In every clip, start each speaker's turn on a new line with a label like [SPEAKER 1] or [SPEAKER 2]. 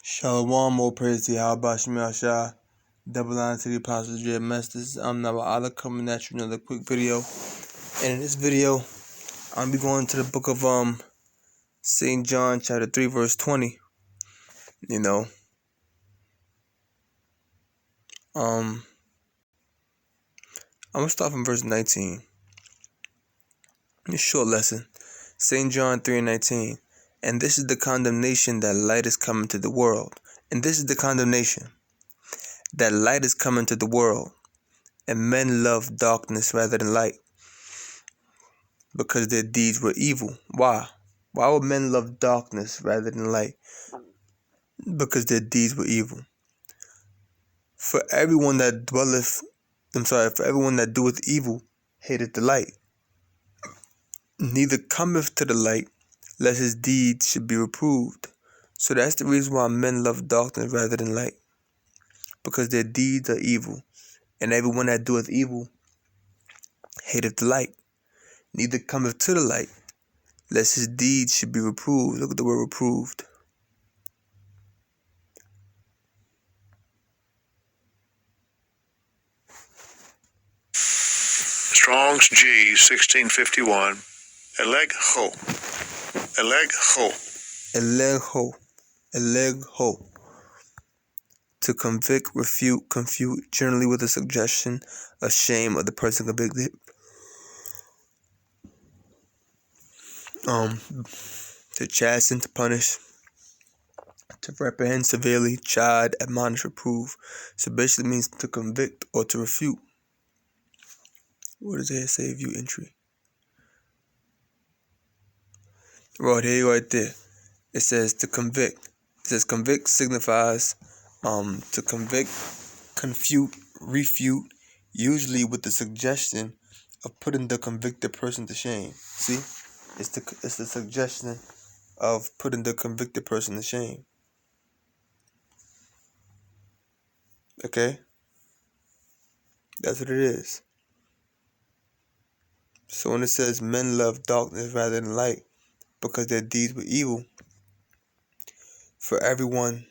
[SPEAKER 1] Shalom, all praise to Yahweh Shemel Shah. Double line to the Apostle J. Masters. I'm Naba Allah coming at you another quick video. And in this video, I'll be going to the book of St. John chapter 3 verse 20. I'm gonna start from verse 19. It's a short lesson. St. John 3:19. And this is the condemnation that light is coming to the world. And this is the condemnation that light is coming to the world. And men love darkness rather than light, because their deeds were evil. Why? Why would men love darkness rather than light? Because their deeds were evil. For everyone that doeth evil, hateth the light, neither cometh to the light, lest his deeds should be reproved. So that's the reason why men love darkness rather than light, because their deeds are evil. And everyone that doeth evil hateth the light, neither cometh to the light, lest his deeds should be reproved. Look at the word reproved.
[SPEAKER 2] Strong's G 1651. Elegho.
[SPEAKER 1] Elegho. To convict, refute, confute, generally with a suggestion of shame of the person convicted. To chasten, to punish, to reprehend severely, chide, admonish, reprove. So basically means to convict or to refute. What does it say? View entry. Right there. It says to convict. It says convict signifies to convict, confute, refute, usually with the suggestion of putting the convicted person to shame. See? It's the suggestion of putting the convicted person to shame. Okay? That's what it is. So when it says men love darkness rather than light, because their deeds were evil, for everyone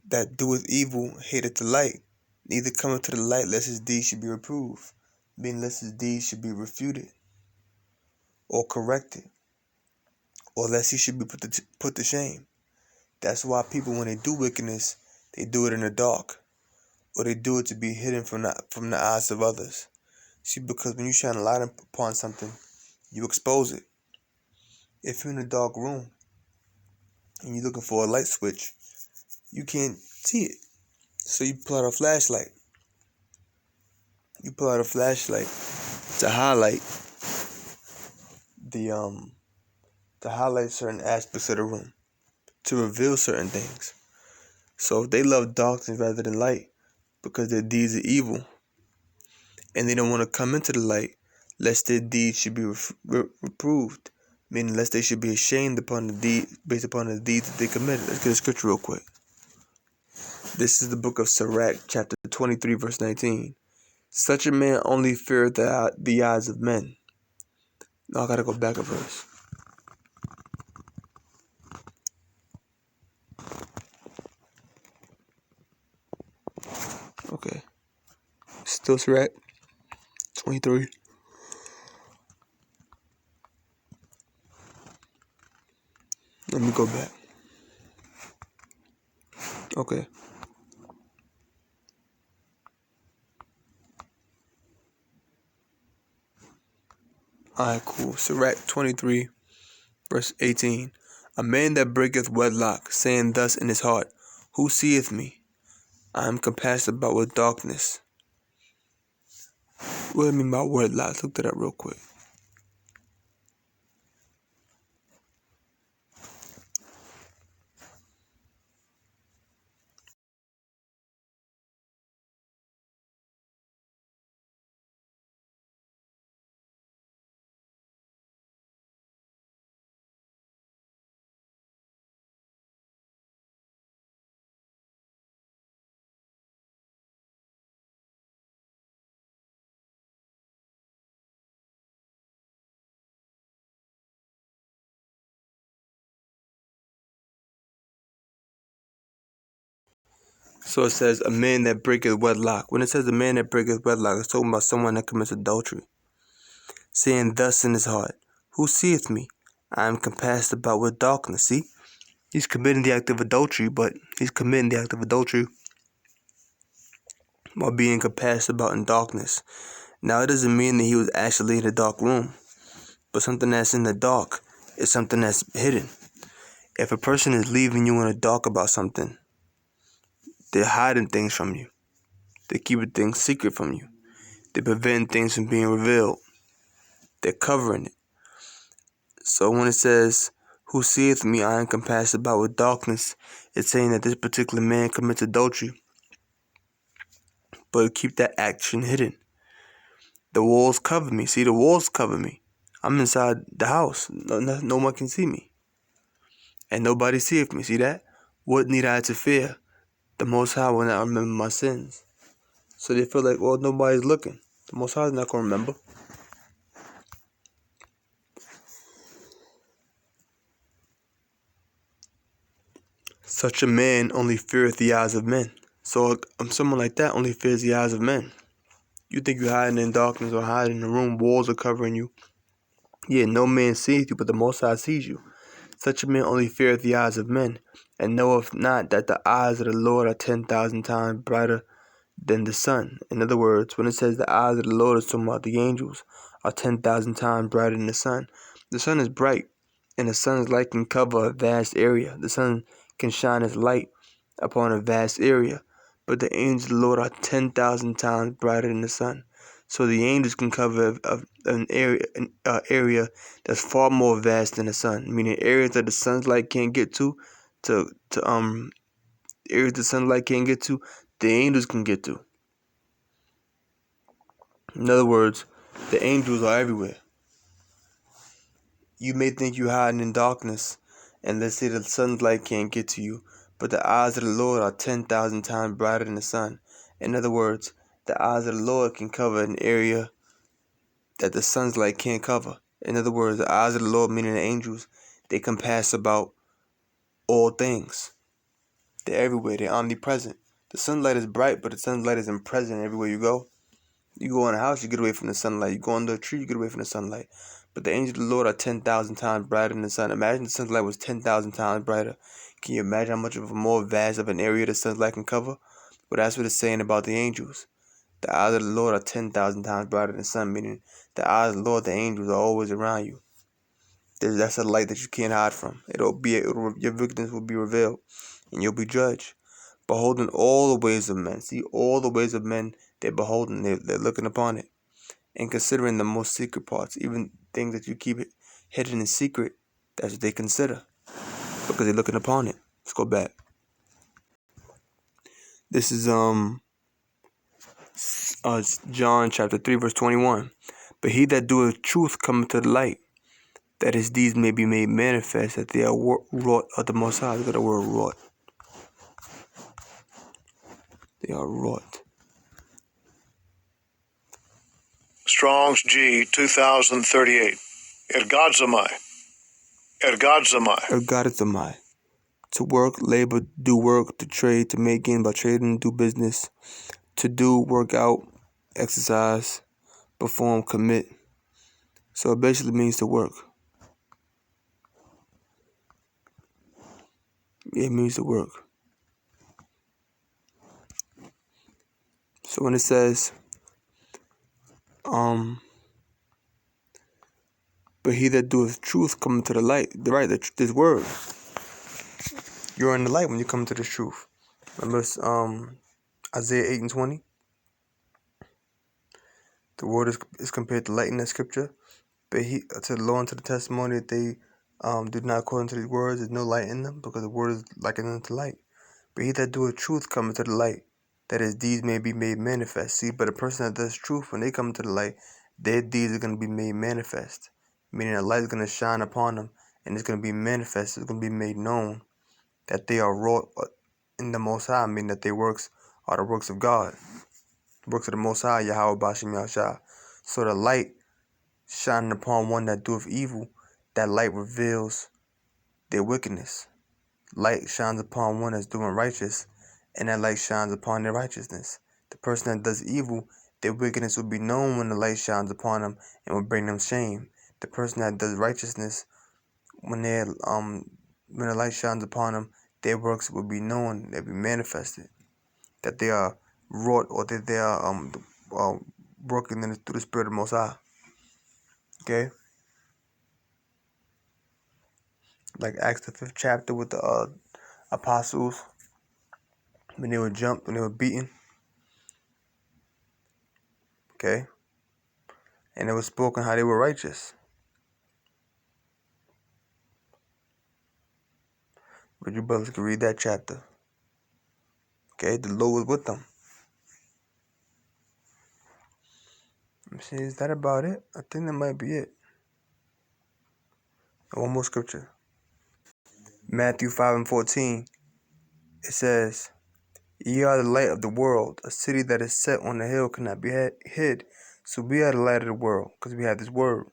[SPEAKER 1] that doeth evil hateth the light, neither cometh to the light lest his deeds should be reproved, meaning lest his deeds should be refuted or corrected, or lest he should be put to shame. That's why people, when they do wickedness, they do it in the dark, or they do it to be hidden from the eyes of others. See, because when you shine a light upon something, you expose it. If you're in a dark room and you're looking for a light switch, you can't see it. So you pull out a flashlight. You pull out a flashlight to highlight to highlight certain aspects of the room, to reveal certain things. So they love darkness rather than light, because their deeds are evil, and they don't want to come into the light lest their deeds should be reproved, meaning lest they should be ashamed based upon the deeds that they committed. Let's get a scripture real quick. This is the book of Sirach, chapter 23, verse 19. Such a man only feareth the eyes of men. Now I gotta go back a verse. Okay. Still Sirach 23. Let me go back. Okay. Alright, cool. Sirach 23, verse 18. A man that breaketh wedlock, saying thus in his heart, who seeth me? I am compassed about with darkness. What do I mean by wedlock? Let's look that up real quick. So it says, a man that breaketh wedlock. When it says a man that breaketh wedlock, it's talking about someone that commits adultery, saying thus in his heart, who seeth me? I am compassed about with darkness. See? He's committing the act of adultery, but he's committing the act of adultery while being compassed about in darkness. Now, it doesn't mean that he was actually in a dark room, but something that's in the dark is something that's hidden. If a person is leaving you in the dark about something, they're hiding things from you. They're keeping things secret from you. They're preventing things from being revealed. They're covering it. So when it says, who seeth me, I am compassed about with darkness, it's saying that this particular man commits adultery, but keep that action hidden. The walls cover me. See, the walls cover me. I'm inside the house. No one can see me. And nobody seeth me. See that? What need I to fear? The Most High will not remember my sins. So they feel like, well, nobody's looking. The Most High is not going to remember. Such a man only feareth the eyes of men. So someone like that only fears the eyes of men. You think you're hiding in darkness or hiding in a room, walls are covering you. Yeah, no man sees you, but the Most High sees you. Such a man only feareth the eyes of men, and knoweth not that the eyes of the Lord are 10,000 times brighter than the sun. In other words, when it says the eyes of the Lord is talking about the angels are 10,000 times brighter than the sun is bright, and the sun's light can cover a vast area. The sun can shine its light upon a vast area, but the angels of the Lord are 10,000 times brighter than the sun. So the angels can cover an area that's far more vast than the sun, meaning areas that the sun's light can't get to areas the sunlight can't get to, the angels can get to. In other words, the angels are everywhere. You may think you're hiding in darkness, and let's say the sun's light can't get to you, but the eyes of the Lord are 10,000 times brighter than the sun. In other words, the eyes of the Lord can cover an area that the sun's light can't cover. In other words, the eyes of the Lord, meaning the angels, they compass about all things. They're everywhere. They're omnipresent. The sunlight is bright, but the sunlight isn't present everywhere you go. You go in a house, you get away from the sunlight. You go under a tree, you get away from the sunlight. But the angels of the Lord are 10,000 times brighter than the sun. Imagine the sun's light was 10,000 times brighter. Can you imagine how much of a more vast of an area the sun's light can cover? But that's what it's saying about the angels. The eyes of the Lord are 10,000 times brighter than the sun, meaning the eyes of the Lord, the angels, are always around you. That's a light that you can't hide from. Your wickedness will be revealed, and you'll be judged. Beholding all the ways of men. See, all the ways of men, they're beholding, they're looking upon it. And considering the most secret parts, even things that you keep hidden in secret, that's what they consider, because they're looking upon it. Let's go back. This is John chapter 3 verse 21. But he that doeth truth cometh to the light, that his deeds may be made manifest, that they are wrought of the Most High. Look at the word wrought. They are wrought.
[SPEAKER 2] Strong's G 2038. Ergodzamai.
[SPEAKER 1] Ergodzamai. To work, labor, do work, to trade, to make gain by trading, do business, to do, work out, exercise, perform, commit. So it basically means to work. It means to work. So when it says, but he that doeth truth cometh to the light, this word, you're in the light when you come to this truth. Remember Isaiah 8 and 20? The word is compared to light in that scripture. But he to the law and to the testimony that they do not according to these words, there's no light in them, because the word is likened unto light. But he that doeth truth cometh to the light, that his deeds may be made manifest. See, but a person that does truth, when they come to the light, their deeds are going to be made manifest. Meaning the light is going to shine upon them, and it's going to be manifest, it's going to be made known that they are wrought in the Most High, meaning that their works are the works of God. The works of the Most High, Yahweh Bashim Yahshua. So the light shining upon one that doeth evil, that light reveals their wickedness. Light shines upon one that's doing righteous, and that light shines upon their righteousness. The person that does evil, their wickedness will be known when the light shines upon them and will bring them shame. The person that does righteousness, when the light shines upon them, their works will be known, they'll be manifested, that they are wrought, or that they are working through the Spirit of the Most High. Okay, like Acts the 5th chapter with the apostles, when they were jumped, when they were beaten. Okay, and it was spoken how they were righteous. But you brothers can read that chapter. Okay, the Lord was with them. Let me see, is that about it? I think that might be it. One more scripture. Matthew 5:14. It says, "Ye are the light of the world. A city that is set on a hill cannot be hid. So we are the light of the world, because we have this word.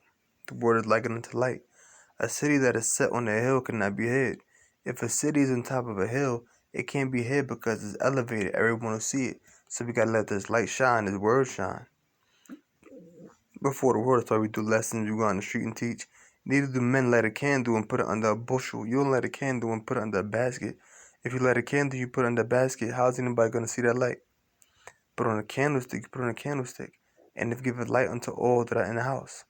[SPEAKER 1] The word is likened unto light. A city that is set on a hill cannot be hid. If a city is on top of a hill, it can't be hid because it's elevated. Everyone will see it. So we gotta let this light shine, this word shine. Before the world, that's why we do lessons, we go on the street and teach. Neither do men light a candle and put it under a bushel. You don't light a candle and put it under a basket. If you light a candle, you put it under a basket. How's anybody going to see that light? Put it on a candlestick, you put it on a candlestick. And if giveth light unto all that are in the house.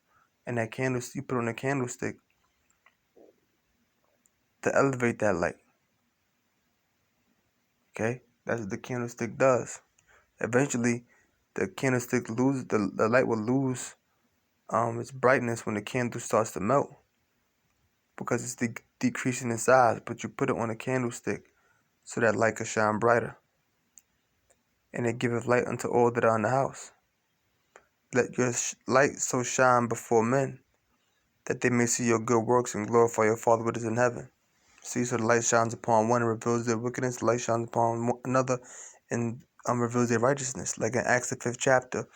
[SPEAKER 1] And that candlestick, you put it on a candlestick to elevate that light. Okay? That's what the candlestick does. Eventually, the candlestick loses, the light will lose its brightness when the candle starts to melt, because it's decreasing in size. But you put it on a candlestick so that light can shine brighter. And it giveth light unto all that are in the house. Let your light so shine before men, that they may see your good works and glorify your Father which is in heaven. See, so the light shines upon one and reveals their wickedness. The light shines upon another and reveals their righteousness. Like in Acts the 5th chapter,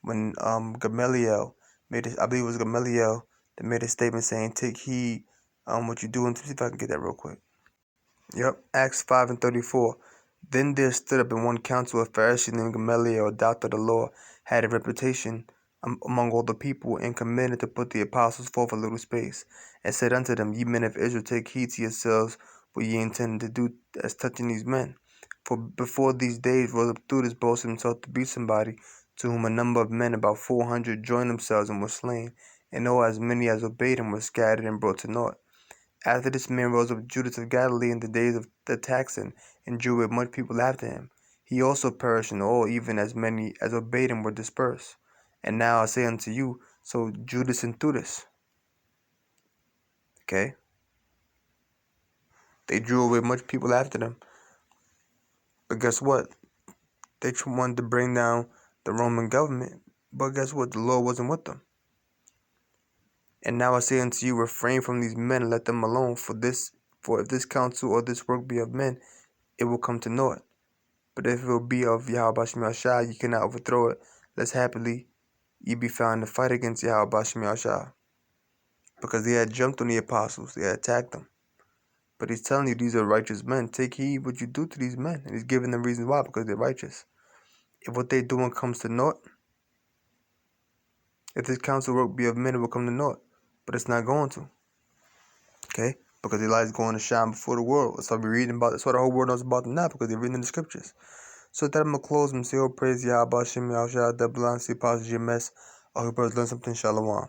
[SPEAKER 1] when Gamaliel made it, I believe it was Gamaliel that made a statement saying, "Take heed what you do." And see if I can get that real quick. Yep, Acts 5:34. Then there stood up in one council a Pharisee named Gamaliel, a doctor of the law, had a reputation among all the people, and commanded to put the apostles forth a little space, and said unto them, Ye men of Israel, take heed to yourselves what ye intend to do as touching these men. For before these days rose up Judas, boasting himself to be somebody, to whom a number of men, about 400, joined themselves and were slain, and all as many as obeyed him were scattered and brought to naught. After this man rose up Judas of Galilee in the days of the taxing, and drew with much people after him. He also perished, and all, even as many as obeyed him, were dispersed. And now I say unto you, so Judas and Judas. Okay? They drew away much people after them. But guess what? They wanted to bring down the Roman government. But guess what? The Lord wasn't with them. And now I say unto you, refrain from these men, and let them alone. For if this counsel or this work be of men, it will come to naught. But if it will be of Yahweh Shem Yahshua, you cannot overthrow it, lest happily ye be found to fight against Yahweh Shem Yahshua. Because they had jumped on the apostles, they had attacked them. But he's telling you these are righteous men. Take heed what you do to these men. And he's giving them reasons why, because they're righteous. If what they're doing comes to naught, if this counsel work be of men, it will come to naught. But it's not going to. Okay? Because the light is going to shine before the world. That's what we're reading about. That's what the whole world knows about them now, because they're reading in the scriptures. So with that, I'm going to close and say, oh, praise Yahweh Shem Yahshua, double line, see, pause, GMS. I hope you guys learned something. Shalom.